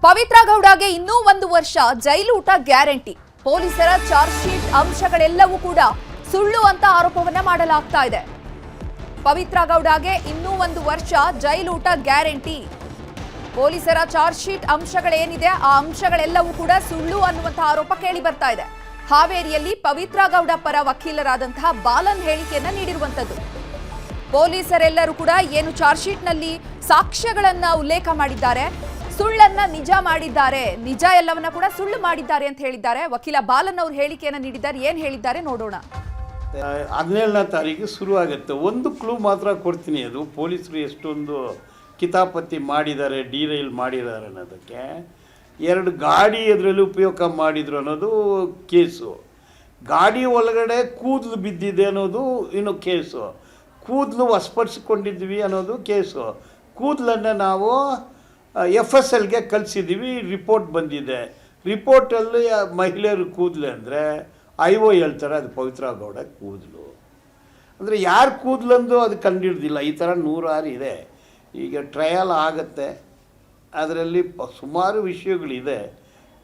ಪವಿತ್ರ ಗೌಡಗೆ ಇನ್ನೂ 1 ವರ್ಷ ಜೈಲೂಟ ಗ್ಯಾರಂಟಿ. ಪೊಲೀಸರ ಚಾರ್ಜ್ ಶೀಟ್ ಅಂಶಗಳೆಲ್ಲವೂ ಕೂಡ ಸುಳ್ಳು ಅಂತ ಆರೋಪವನ್ನ ಮಾಡಲಾಗ್ತಾ ಇದೆ. ಪವಿತ್ರ ಗೌಡಗೆ ಇನ್ನೂ 1 ವರ್ಷ ಜೈಲೂಟ ಗ್ಯಾರಂಟಿ. ಪೊಲೀಸರ ಚಾರ್ಜ್ ಶೀಟ್ ಅಂಶಗಳೇನಿದೆ ಆ ಅಂಶಗಳೆಲ್ಲವೂ ಕೂಡ ಸುಳ್ಳು ಅನ್ನುವಂತಹ ಆರೋಪ ಕೇಳಿ ಬರ್ತಾ ಇದೆ. ಹಾವೇರಿಯಲ್ಲಿ ಪವಿತ್ರ ಗೌಡ ಪರ ವಕೀಲರಾದಂತಹ ಬಾಲನ್ ಹೇಳಿಕೆಯನ್ನ ನೀಡಿರುವಂತದ್ದು. ಪೊಲೀಸರೆಲ್ಲರೂ ಕೂಡ ಏನು ಚಾರ್ಜ್ ಶೀಟ್ನಲ್ಲಿ ಸಾಕ್ಷ್ಯಗಳನ್ನ ಉಲ್ಲೇಖ ಮಾಡಿದ್ದಾರೆ, ಸುಳ್ಳನ್ನ ನಿಜ ಮಾಡಿದ್ದಾರೆ, ನಿಜ ಎಲ್ಲವನ್ನ ಕೂಡ ಸುಳ್ಳು ಮಾಡಿದ್ದಾರೆ ಅಂತ ಹೇಳಿದ್ದಾರೆ. ವಕೀಲ ಬಾಲನ್ ಅವರು ಹೇಳಿಕೆಯನ್ನ ನೀಡಿದ್ದಾರೆ. ಏನ್ ಹೇಳಿದ್ದಾರೆ ನೋಡೋಣ. 17ನೇ ತಾರೀಕು ಶುರು ಆಗುತ್ತೆ. ಒಂದು ಕ್ಲೂ ಮಾತ್ರ ಕೊಡ್ತೀನಿ. ಅದು ಪೊಲೀಸರು ಎಷ್ಟೊಂದು ಕಿತಾಪತಿ ಮಾಡಿದ್ದಾರೆ, ಡಿರೈಲ್ ಮಾಡಿದ್ದಾರೆ ಅನ್ನೋದಕ್ಕೆ. 2 ಗಾಡಿ ಅದರಲ್ಲಿ ಉಪಯೋಗ ಮಾಡಿದ್ರು ಅನ್ನೋದು ಕೇಸು. ಗಾಡಿ ಒಳಗಡೆ ಕೂದಲು ಬಿದ್ದಿದೆ ಅನ್ನೋದು ಇನ್ನು ಕೇಸು. ಕೂದಲು ವಶಪಡಿಸಿಕೊಂಡಿದ್ವಿ ಅನ್ನೋದು ಕೇಸು. ಕೂದಲನ್ನು ನಾವು FSLಗೆ ಕಳಿಸಿದ್ದೀವಿ, ರಿಪೋರ್ಟ್ ಬಂದಿದೆ. ರಿಪೋರ್ಟಲ್ಲಿ ಮಹಿಳೆಯರು ಕೂದಲು ಅಂದರೆ IO ಹೇಳ್ತಾರೆ ಅದು ಪವಿತ್ರ ಗೌಡ ಕೂದಲು. ಅಂದರೆ ಯಾರು ಕೂದಲಂದು ಅದು ಕಂಡಿಡ್ದಿಲ್ಲ. ಈ ಥರ 106 ಇದೆ. ಈಗ ಟ್ರಯಲ್ ಆಗುತ್ತೆ, ಅದರಲ್ಲಿ ಸುಮಾರು ವಿಷಯಗಳಿದೆ.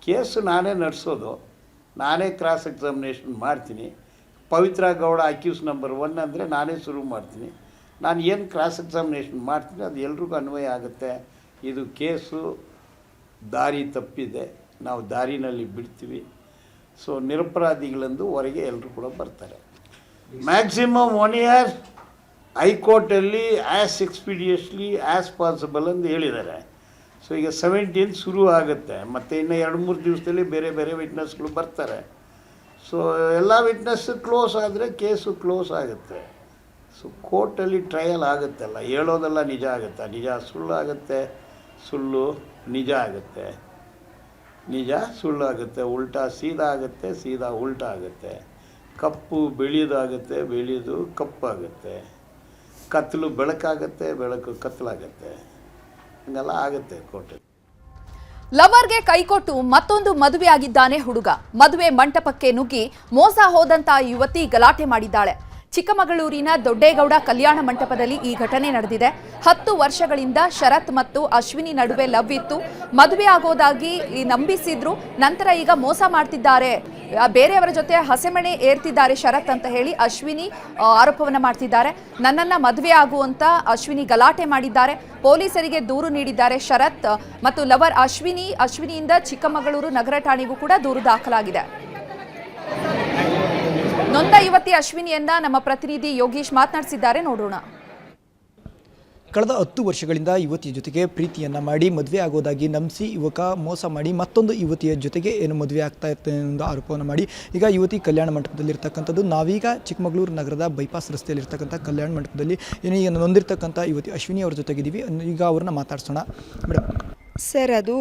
ಕೇಸು ನಾನೇ ನಡೆಸೋದು, ನಾನೇ ಕ್ರಾಸ್ ಎಕ್ಸಾಮಿನೇಷನ್ ಮಾಡ್ತೀನಿ. ಪವಿತ್ರ ಗೌಡ ಅಕ್ಯೂಸ್ ನಂಬರ್ 1 ಅಂದರೆ ನಾನೇ ಶುರು ಮಾಡ್ತೀನಿ. ನಾನು ಏನು ಕ್ರಾಸ್ ಎಕ್ಸಾಮಿನೇಷನ್ ಮಾಡ್ತೀನಿ ಅದು ಎಲ್ರಿಗೂ ಅನ್ವಯ ಆಗುತ್ತೆ. ಇದು ಕೇಸು ದಾರಿ ತಪ್ಪಿದೆ, ನಾವು ದಾರಿನಲ್ಲಿ ಬಿಡ್ತೀವಿ. ಸೊ ನಿರಪರಾಧಿಗಳಂದು ಹೊರಗೆ ಎಲ್ಲರೂ ಕೂಡ ಬರ್ತಾರೆ. ಮ್ಯಾಕ್ಸಿಮಮ್ 1 ಇಯರ್ ಹೈಕೋರ್ಟಲ್ಲಿ ಆ್ಯಸ್ ಎಕ್ಸ್ಪೀಡಿಯಸ್ಲಿ ಆ್ಯಸ್ ಪಾಸಿಬಲ್ ಅಂತ ಹೇಳಿದ್ದಾರೆ. ಸೊ ಈಗ 17 ಶುರು ಆಗುತ್ತೆ. ಮತ್ತು ಇನ್ನು 2-3 ದಿವಸದಲ್ಲಿ ಬೇರೆ ಬೇರೆ ವಿಟ್ನೆಸ್ಗಳು ಬರ್ತಾರೆ. ಸೊ ಎಲ್ಲ ವಿಟ್ನೆಸ್ ಕ್ಲೋಸ್ ಆದರೆ ಕೇಸು ಕ್ಲೋಸ್ ಆಗುತ್ತೆ. ಸೊ ಕೋರ್ಟಲ್ಲಿ ಟ್ರಯಲ್ ಆಗುತ್ತಲ್ಲ, ಹೇಳೋದೆಲ್ಲ ನಿಜ ಆಗುತ್ತೆ, ನಿಜ ಸುಳ್ಳು ಆಗುತ್ತೆ, ಸುಳ್ಳು ನಿಜ ಆಗುತ್ತೆ, ನಿಜ ಸುಳ್ಳು ಆಗುತ್ತೆ, ಉಲ್ಟಾ ಸೀದಾ ಆಗುತ್ತೆ, ಸೀದಾ ಉಲ್ಟಾ ಆಗುತ್ತೆ, ಕಪ್ಪು ಬೆಳೆಯೋದಾಗುತ್ತೆ, ಬೆಳೆಯೋದು ಕಪ್ಪಾಗುತ್ತೆ, ಕತ್ತಲು ಬೆಳಕಾಗುತ್ತೆ, ಬೆಳಕು ಕತ್ತಲಾಗುತ್ತೆ. ಹಂಗೆಲ್ಲ ಆಗುತ್ತೆ ಕೋರ್ಟಲ್ಲಿ. ಲವರ್ಗೆ ಕೈಕೊಟ್ಟು ಮತ್ತೊಂದು ಮದುವೆ ಆಗಿದ್ದಾನೆ ಹುಡುಗ. ಮದುವೆ ಮಂಟಪಕ್ಕೆ ನುಗ್ಗಿ ಮೋಸ ಹೋದಂತ ಯುವತಿ ಗಲಾಟೆ ಮಾಡಿದ್ದಾಳೆ. ಚಿಕ್ಕಮಗಳೂರಿನ ದೊಡ್ಡೇಗೌಡ ಕಲ್ಯಾಣ ಮಂಟಪದಲ್ಲಿ ಈ ಘಟನೆ ನಡೆದಿದೆ. 10 ವರ್ಷಗಳಿಂದ ಶರತ್ ಮತ್ತು ಅಶ್ವಿನಿ ನಡುವೆ ಲವ್ ಇತ್ತು. ಮದುವೆ ಆಗೋದಾಗಿ ನಂಬಿಸಿದ್ರು. ನಂತರ ಈಗ ಮೋಸ ಮಾಡ್ತಿದ್ದಾರೆ, ಬೇರೆಯವರ ಜೊತೆ ಹಸೆಮಣೆ ಏರ್ತಿದ್ದಾರೆ ಶರತ್ ಅಂತ ಹೇಳಿ ಅಶ್ವಿನಿ ಆರೋಪವನ್ನ ಮಾಡ್ತಿದ್ದಾರೆ. ನನ್ನನ್ನ ಮದುವೆ ಆಗುವಂತ ಅಶ್ವಿನಿ ಗಲಾಟೆ ಮಾಡಿದ್ದಾರೆ. ಪೊಲೀಸರಿಗೆ ದೂರು ನೀಡಿದ್ದಾರೆ ಶರತ್ ಮತ್ತು ಲವರ್ ಅಶ್ವಿನಿಯಿಂದ ಚಿಕ್ಕಮಗಳೂರು ನಗರ ಠಾಣೆಗೂ ಕೂಡ ದೂರು ದಾಖಲಾಗಿದೆ. ನೊಂದ ಯುವತಿ ಅಶ್ವಿನಿಯನ್ನ ನಮ್ಮ ಪ್ರತಿನಿಧಿ ಯೋಗೀಶ್ ಮಾತನಾಡಿಸಿದ್ದಾರೆ, ನೋಡೋಣ. ಕಳೆದ 10 ವರ್ಷಗಳಿಂದ ಯುವತಿಯ ಜೊತೆಗೆ ಪ್ರೀತಿಯನ್ನು ಮಾಡಿ ಮದುವೆ ಆಗೋದಾಗಿ ನಂಬಿಸಿ ಯುವಕ ಮೋಸ ಮಾಡಿ ಮತ್ತೊಂದು ಯುವತಿಯ ಜೊತೆಗೆ ಏನು ಮದುವೆ ಆಗ್ತಾ ಇರ್ತದೆ ಅನ್ನೋ ಆರೋಪವನ್ನು ಮಾಡಿ ಈಗ ಯುವತಿ ಕಲ್ಯಾಣ ಮಂಟಪದಲ್ಲಿರ್ತಕ್ಕಂಥದ್ದು. ನಾವೀಗ ಚಿಕ್ಕಮಗಳೂರು ನಗರದ ಬೈಪಾಸ್ ರಸ್ತೆಯಲ್ಲಿರ್ತಕ್ಕಂಥ ಕಲ್ಯಾಣ ಮಂಟಪದಲ್ಲಿ ಏನು ಈಗ ನೊಂದಿರ್ತಕ್ಕಂಥ ಯುವತಿ ಅಶ್ವಿನಿ ಅವ್ರ ಜೊತೆಗಿದ್ದೀವಿ. ಈಗ ಅವ್ರನ್ನ ಮಾತಾಡ್ಸೋಣ. ಮೇಡಮ್ ಸರ್, ಅದು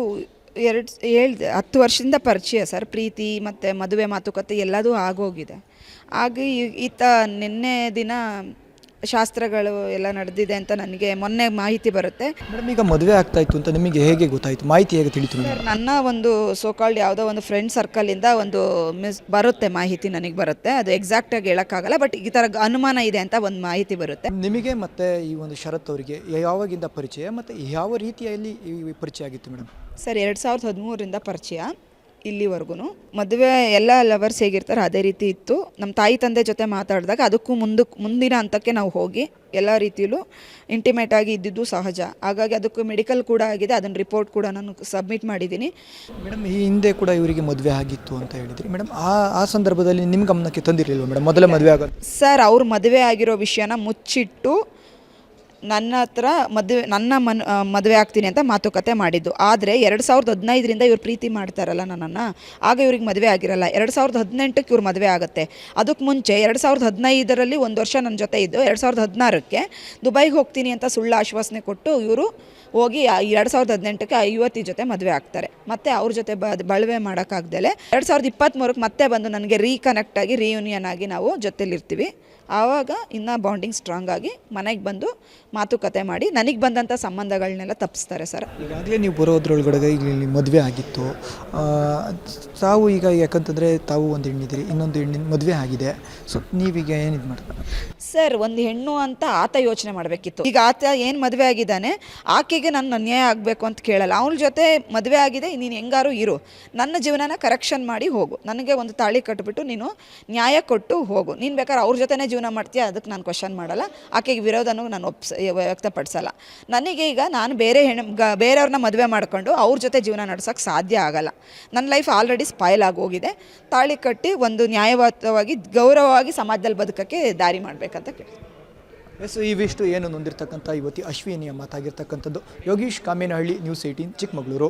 10 ವರ್ಷದಿಂದ ಪರಿಚಯ ಸರ್. ಪ್ರೀತಿ ಮತ್ತು ಮದುವೆ ಮಾತುಕತೆ ಎಲ್ಲದೂ ಆಗೋಗಿದೆ. ಹಾಗೆ ಈತ ನಿನ್ನೆ ದಿನ ಶಾಸ್ತ್ರಗಳು ಎಲ್ಲ ನಡೆದಿದೆ ಅಂತ ನನಗೆ ಮೊನ್ನೆ ಮಾಹಿತಿ ಬರುತ್ತೆ. ಮೇಡಮ್, ಈಗ ಮದುವೆ ಆಗ್ತಾ ಇತ್ತು ಅಂತ ನಿಮಗೆ ಹೇಗೆ ಗೊತ್ತಾಯಿತು? ಮಾಹಿತಿ ಹೇಗೆ ತಿಳಿತು? ನನ್ನ ಒಂದು ಸೋಕಾಲ್ಡ್ ಯಾವುದೋ ಒಂದು ಫ್ರೆಂಡ್ ಸರ್ಕಲಿಂದ ಒಂದು ಬರುತ್ತೆ ಮಾಹಿತಿ, ನನಗೆ ಬರುತ್ತೆ. ಅದು ಎಕ್ಸಾಕ್ಟಾಗಿ ಹೇಳೋಕ್ಕಾಗಲ್ಲ, ಬಟ್ ಈ ಥರ ಅನುಮಾನ ಇದೆ ಅಂತ ಒಂದು ಮಾಹಿತಿ ಬರುತ್ತೆ. ನಿಮಗೆ ಮತ್ತು ಈ ಒಂದು ಶರತ್ ಅವರಿಗೆ ಯಾವಾಗಿಂದ ಪರಿಚಯ ಮತ್ತು ಯಾವ ರೀತಿಯಲ್ಲಿ ಈ ಪರಿಚಯ ಆಗಿತ್ತು ಮೇಡಮ್? ಸರ್, 2013ರಿಂದ ಪರಿಚಯ ಇಲ್ಲಿವರೆಗೂ. ಮದುವೆ ಎಲ್ಲ ಲವರ್ಸ್ ಹೇಗಿರ್ತಾರೆ ಅದೇ ರೀತಿ ಇತ್ತು. ನಮ್ಮ ತಾಯಿ ತಂದೆ ಜೊತೆ ಮಾತಾಡಿದಾಗ ಅದಕ್ಕೂ ಮುಂದಿನ ಹಂತಕ್ಕೆ ನಾವು ಹೋಗಿ ಎಲ್ಲ ರೀತಿಯಲ್ಲೂ ಇಂಟಿಮೇಟ್ ಆಗಿ ಇದ್ದಿದ್ದು ಸಹಜ. ಹಾಗಾಗಿ ಅದಕ್ಕೂ ಮೆಡಿಕಲ್ ಕೂಡ ಆಗಿದೆ. ಅದನ್ನು ರಿಪೋರ್ಟ್ ಕೂಡ ನಾನು ಸಬ್ಮಿಟ್ ಮಾಡಿದ್ದೀನಿ. ಮೇಡಮ್, ಈ ಹಿಂದೆ ಕೂಡ ಇವರಿಗೆ ಮದುವೆ ಆಗಿತ್ತು ಅಂತ ಹೇಳಿದ್ರಿ ಮೇಡಮ್. ಆ ಸಂದರ್ಭದಲ್ಲಿ ನಿಮ್ಮ ಗಮನಕ್ಕೆ ತಂದಿರಲಿಲ್ಲ ಮೇಡಮ್ ಮೊದಲ ಮದುವೆ ಆಗೋದು? ಸರ್, ಅವ್ರು ಮದುವೆ ಆಗಿರೋ ವಿಷಯನ ಮುಚ್ಚಿಟ್ಟು ನನ್ನ ಹತ್ರ ಮದುವೆ ಆಗ್ತೀನಿ ಅಂತ ಮಾತುಕತೆ ಮಾಡಿದ್ದು. ಆದರೆ 2015ರಿಂದ ಇವ್ರು ಪ್ರೀತಿ ಮಾಡ್ತಾರಲ್ಲ ನನ್ನನ್ನು, ಆಗ ಇವ್ರಿಗೆ ಮದುವೆ ಆಗಿರಲ್ಲ. 2018ಕ್ಕೆ ಇವ್ರು ಮದುವೆ ಆಗುತ್ತೆ. ಅದಕ್ಕೆ ಮುಂಚೆ 2015ರಲ್ಲಿ 1 ವರ್ಷ ನನ್ನ ಜೊತೆ ಇದ್ದು 2016ಕ್ಕೆ ದುಬೈಗೆ ಹೋಗ್ತೀನಿ ಅಂತ ಸುಳ್ಳು ಆಶ್ವಾಸನೆ ಕೊಟ್ಟು ಇವರು ಹೋಗಿ 2018ಕ್ಕೆ ಯುವತಿ ಜೊತೆ ಮದುವೆ ಆಗ್ತಾರೆ. ಮತ್ತು ಅವ್ರ ಜೊತೆ ಬಳುವೆ ಮಾಡೋಕ್ಕಾಗ್ದಲೆ 2023ಕ್ಕೆ ಮತ್ತೆ ಬಂದು ನನಗೆ ರೀಕನೆಕ್ಟ್ ಆಗಿ ರಿಯೂನಿಯನ್ ಆಗಿ ನಾವು ಜೊತೆಲಿರ್ತೀವಿ. ಆವಾಗ ಇನ್ನೂ ಬಾಂಡಿಂಗ್ ಸ್ಟ್ರಾಂಗ್ ಆಗಿ ಮನೆಗೆ ಬಂದು ಮಾತುಕತೆ ಮಾಡಿ ನನಗೆ ಬಂದಂಥ ಸಂಬಂಧಗಳನ್ನೆಲ್ಲ ತಪ್ಪಿಸ್ತಾರೆ ಸರ್. ಈಗಾಗಲೇ ನೀವು ಬರೋದ್ರೊಳಗಡೆ ಇಲ್ಲಿ ಮದುವೆ ಆಗಿತ್ತು. ತಾವು ಈಗ ಯಾಕಂತಂದರೆ ತಾವು ಒಂದು ಹೆಣ್ಣಿದ್ದೀರಿ, ಇನ್ನೊಂದು ಹೆಣ್ಣಿನ ಮದುವೆ ಆಗಿದೆ. ಸೊ ನೀವೀಗ ಏನು ಇದು ಮಾಡ್ತಾರೆ ಸರ್? ಒಂದು ಹೆಣ್ಣು ಅಂತ ಆತ ಯೋಚನೆ ಮಾಡಬೇಕಿತ್ತು. ಈಗ ಆತ ಏನು ಮದುವೆ ಆಗಿದ್ದಾನೆ, ಆಕೆಗೆ ನನ್ನ ಅನ್ಯಾಯ ಆಗಬೇಕು ಅಂತ ಕೇಳಲ್ಲ. ಅವಳ ಜೊತೆ ಮದುವೆ ಆಗಿದೆ, ನೀನು ಹೆಂಗಾರು ಇರು, ನನ್ನ ಜೀವನನ ಕರೆಕ್ಷನ್ ಮಾಡಿ ಹೋಗು, ನನಗೆ ಒಂದು ತಾಳಿ ಕಟ್ಬಿಟ್ಟು ನೀನು ನ್ಯಾಯ ಕೊಟ್ಟು ಹೋಗು. ನೀನು ಬೇಕಾದ್ರೆ ಅವ್ರ ಜೊತೆನೇ ಜೀವನ ಮಾಡ್ತೀಯ, ಅದಕ್ಕೆ ನಾನು ಕ್ವಶನ್ ಮಾಡಲ್ಲ. ಆಕೆಗೆ ವಿರೋಧನೂ ನಾನು ವ್ಯಕ್ತಪಡಿಸಲ್ಲ. ನನಗೆ ಈಗ ನಾನು ಬೇರೆಯವ್ರನ್ನ ಮದುವೆ ಮಾಡ್ಕೊಂಡು ಅವ್ರ ಜೊತೆ ಜೀವನ ನಡೆಸೋಕ್ಕೆ ಸಾಧ್ಯ ಆಗಲ್ಲ. ನನ್ನ ಲೈಫ್ ಆಲ್ರೆಡಿ ಸ್ಪಾಯ್ಲ್ ಆಗೋಗಿದೆ. ತಾಳಿ ಕಟ್ಟಿ ಒಂದು ನ್ಯಾಯಯುತವಾಗಿ ಗೌರವವಾಗಿ ಸಮಾಜದಲ್ಲಿ ಬದುಕೋಕ್ಕೆ ದಾರಿ ಮಾಡಬೇಕಂತ ಕೇಳಿ. ಎಸ್, ಇವಿಷ್ಟು ಏನು ನೊಂದಿರ್ತಕ್ಕಂಥ ಯುವತಿ ಅಶ್ವಿನಿಯ ಮಾತಾಗಿರ್ತಕ್ಕಂಥದ್ದು. ಯೋಗೀಶ್ ಕಾಮೇನಹಳ್ಳಿ, ನ್ಯೂಸ್ 18, ಚಿಕ್ಕಮಗಳೂರು.